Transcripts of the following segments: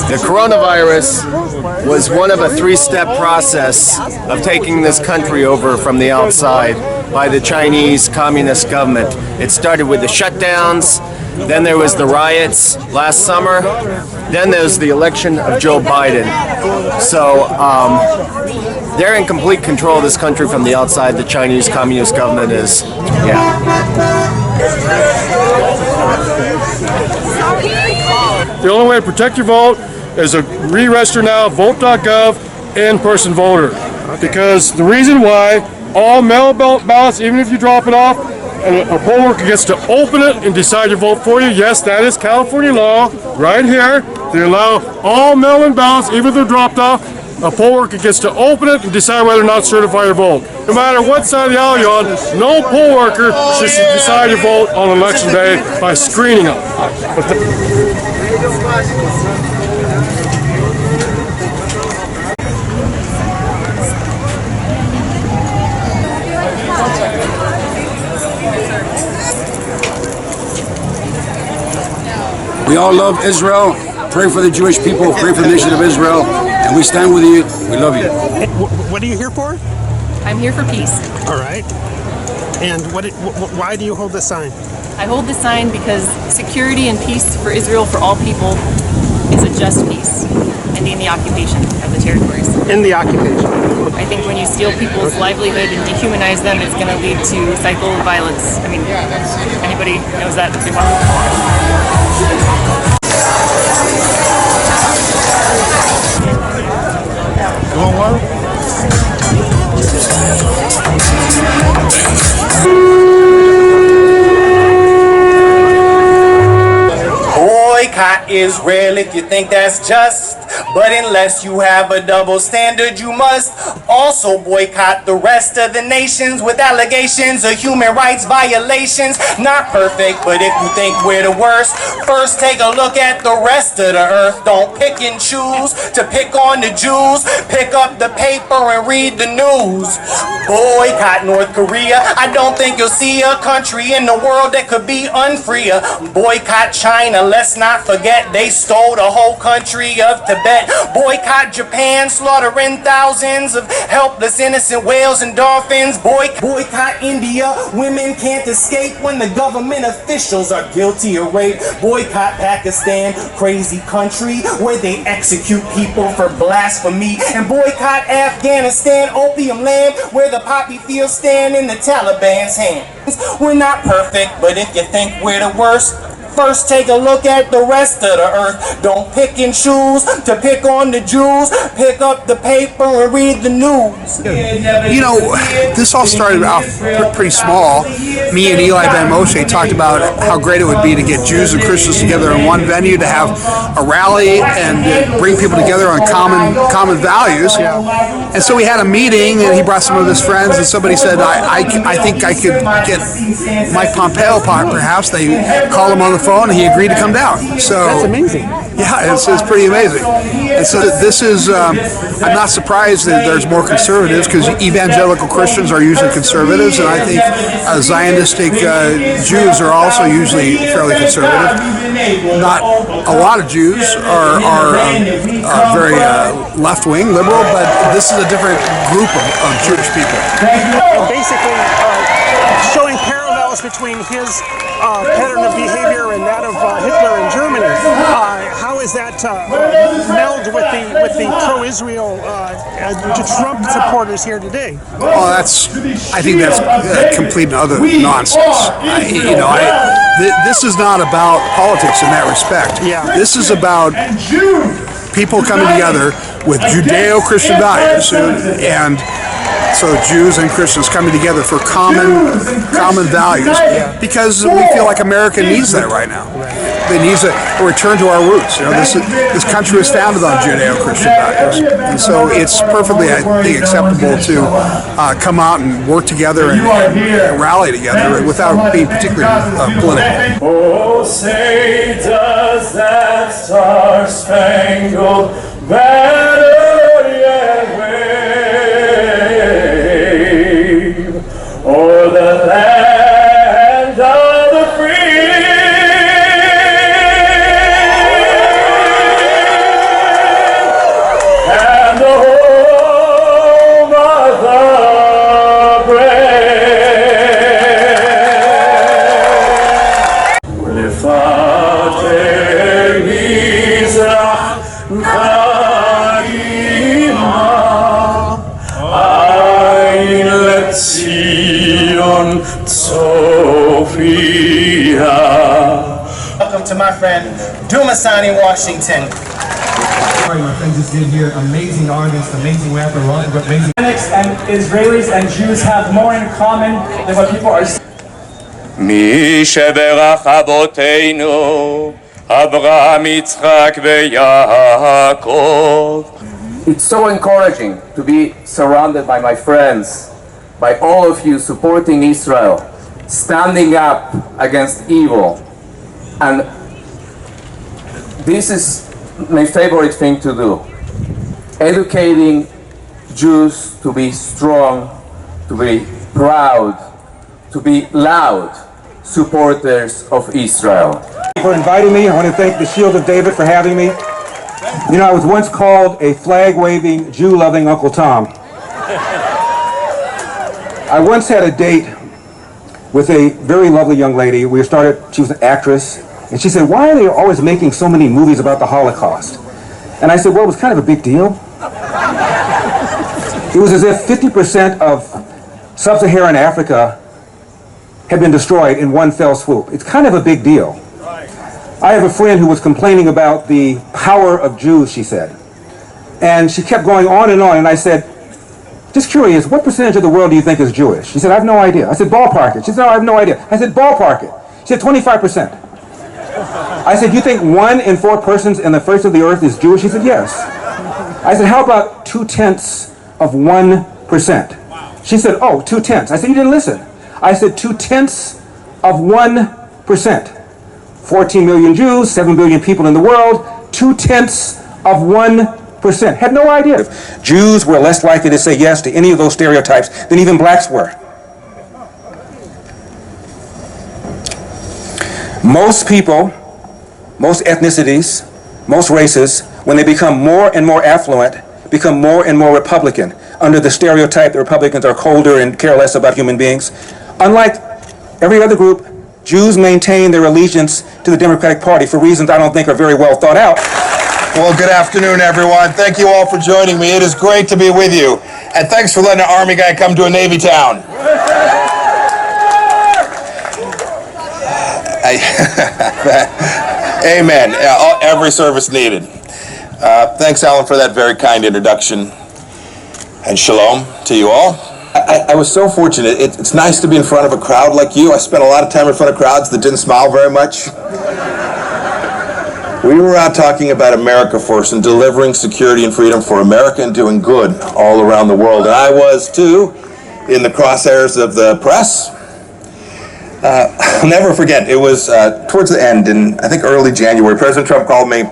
The coronavirus was one of a three-step process of taking this country over from the outside by the Chinese Communist government. It started with the shutdowns, then there was the riots last summer, then there was the election of Joe Biden. So they're in complete control of this country from the outside. The Chinese Communist government is, yeah. The only way to protect your vote is to re-register now, vote.gov, in-person voter. Because the reason why all mail ballots, even if you drop it off, and a poll worker gets to open it and decide to vote for you, yes, that is California law, right here. They allow all mail-in ballots, even if they're dropped off, a poll worker gets to open it and decide whether or not to certify your vote. No matter what side of the aisle you're on, no poll worker should decide to vote on election day by screening them. We all love Israel. Pray for the Jewish people. Pray for the nation of Israel. And we stand with you. We love you. What are you here for? I'm here for peace. All right. And why do you hold this sign? I hold this sign because security and peace for Israel, for all people, is a just peace, ending the occupation of the territories. In the occupation. I think when you steal people's livelihood and dehumanize them, it's going to lead to a cycle of violence. I mean, anybody knows that. You want one? Boycott Israel if you think that's just. But unless you have a double standard, you must also boycott the rest of the nations with allegations of human rights violations. Not perfect, but if you think we're the worst, first take a look at the rest of the earth. Don't pick and choose to pick on the Jews. Pick up the paper and read the news. Boycott North Korea. I don't think you'll see a country in the world that could be unfreer. Boycott China. Let's not forget they stole the whole country of Tibet. Boycott Japan, slaughtering thousands of helpless innocent whales and dolphins. Boycott India, women can't escape when the government officials are guilty of rape. Boycott Pakistan, crazy country where they execute people for blasphemy. And boycott Afghanistan, opium land where the poppy fields stand in the Taliban's hands. We're not perfect, but if you think we're the worst, first take a look at the rest of the earth. Don't pick and choose to pick on the Jews. Pick up the paper and read the news. You know, this all started off pretty small. Me and Eli Ben Moshe talked about how great it would be to get Jews and Christians together in one venue, to have a rally and bring people together on common values. And so we had a meeting, and he brought some of his friends, and somebody said, I think I could get Mike Pompeo, perhaps. They called him on the phone, and he agreed to come down. So that's amazing. Yeah, it's pretty amazing. And so this is, I'm not surprised that there's more conservatives, because evangelical Christians are usually conservatives, and I think Zionistic Jews are also usually fairly conservative. Not a lot of Jews are very left-wing, liberal, but this is a different group of Jewish people. Basically, showing parallels between his pattern of behavior and that of Hitler in Germany. How is that meld with the pro-Israel Trump supporters here today? Oh, I think that's complete and utter nonsense. This is not about politics in that respect. Yeah. This is about people coming together with Judeo-Christian values, and so Jews and Christians coming together for common values, because we feel like America needs that right now. It needs a return to our roots. You know, this country was founded on Judeo-Christian values, and so it's perfectly, I think, acceptable to come out and work together and rally together without being particularly political. Oh, say does that star-spangled banner yet wave o'er the land of the free? Ein Zion Sophia. Welcome to my friend Dumasani Washington. My friend just did here, amazing artist, amazing rapper, amazing. And Israelis and Jews have more in common than what people are saying. מי שברך אבותינו, אברהם, יצחק ויעקב. It's so encouraging to be surrounded by my friends, by all of you supporting Israel, standing up against evil. And this is my favorite thing to do. Educating Jews to be strong, to be proud, to be loud supporters of Israel. For inviting me, I want to thank the Shield of David for having me. You know, I was once called a flag-waving, Jew-loving Uncle Tom. I once had a date with a very lovely young lady. She was an actress, and she said, "Why are they always making so many movies about the Holocaust?" And I said, "Well, it was kind of a big deal." It was as if 50% of sub-Saharan Africa had been destroyed in one fell swoop. It's kind of a big deal. I have a friend who was complaining about the power of Jews, she said. And she kept going on, and I said, "Just curious, what percentage of the world do you think is Jewish?" She said, "I have no idea." I said, "Ballpark it." She said, "No, I have no idea." I said, "Ballpark it." She said, 25%. I said, "You think 1 in 4 persons in the face of the earth is Jewish?" She said, "Yes." I said, "How about 0.2%? She said, "Oh, 0.2." I said, "You didn't listen." I said 0.2%. 14 million Jews, 7 billion people in the world, 0.2%. Had no idea. Jews were less likely to say yes to any of those stereotypes than even blacks were. Most people, most ethnicities, most races, when they become more and more affluent, become more and more Republican, under the stereotype that Republicans are colder and care less about human beings. Unlike every other group, Jews maintain their allegiance to the Democratic Party for reasons I don't think are very well thought out. Well, good afternoon, everyone. Thank you all for joining me. It is great to be with you. And thanks for letting an Army guy come to a Navy town. Amen. Every service needed. Thanks, Alan, for that very kind introduction. And shalom to you all. I was so fortunate. It's nice to be in front of a crowd like you. I spent a lot of time in front of crowds that didn't smile very much. We were out talking about America first and delivering security and freedom for America and doing good all around the world. And I was, too, in the crosshairs of the press. I'll never forget. It was towards the end, in I think early January, President Trump called me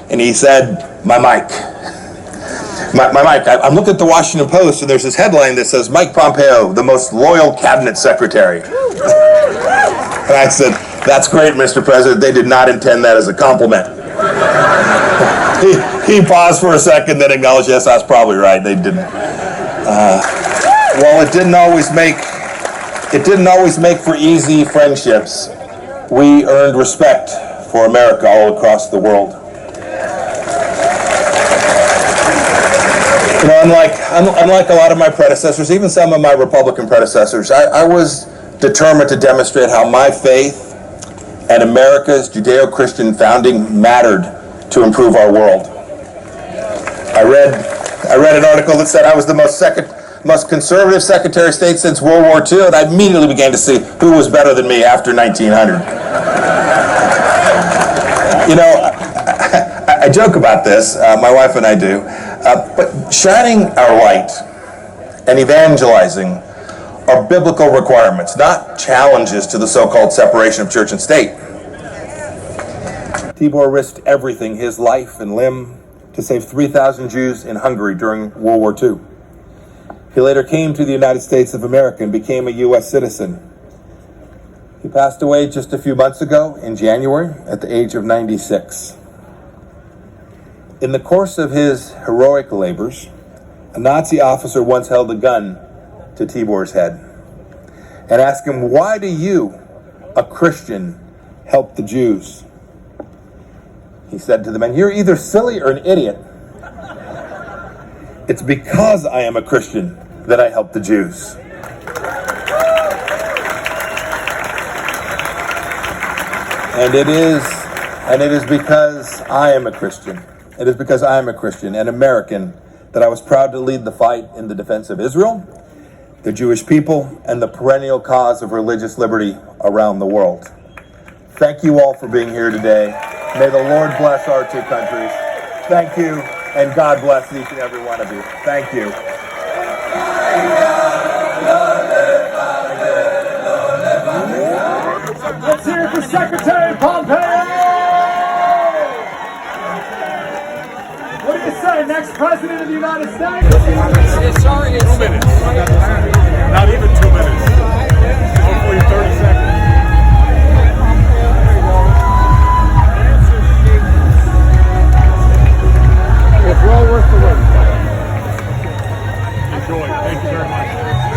and he said, my mic. I'm looking at the Washington Post and there's this headline that says, Mike Pompeo, the most loyal cabinet secretary. And I said, that's great, Mr. President. They did not intend that as a compliment. He paused for a second, then acknowledged, yes, that's probably right. They didn't. While it didn't always make for easy friendships, we earned respect for America all across the world. You know, unlike a lot of my predecessors, even some of my Republican predecessors, I was determined to demonstrate how my faith and America's Judeo-Christian founding mattered to improve our world. I read an article that said I was the most conservative Secretary of State since World War II, and I immediately began to see who was better than me after 1900. You know, I joke about this, my wife and I do, but shining our light and evangelizing are biblical requirements, not challenges to the so-called separation of church and state. Tibor risked everything, his life and limb, to save 3,000 Jews in Hungary during World War II. He later came to the United States of America and became a U.S. citizen. He passed away just a few months ago in January at the age of 96. In the course of his heroic labors, a Nazi officer once held a gun to Tibor's head and asked him, why do you, a Christian, help the Jews? He said to the man, you're either silly or an idiot. It's because I am a Christian that I help the Jews. And it is because I am a Christian. It is because I am a Christian and American that I was proud to lead the fight in the defense of Israel, the Jewish people, and the perennial cause of religious liberty around the world. Thank you all for being here today. May the Lord bless our two countries. Thank you, and God bless each and every one of you. Thank you. Let's hear it for Secretary Pompeo! What do you say, next President of the United States? Sorry, 2 minutes. Not even 2 minutes. Hopefully 30 seconds. It's well worth the wait. Enjoy. Thank you very much.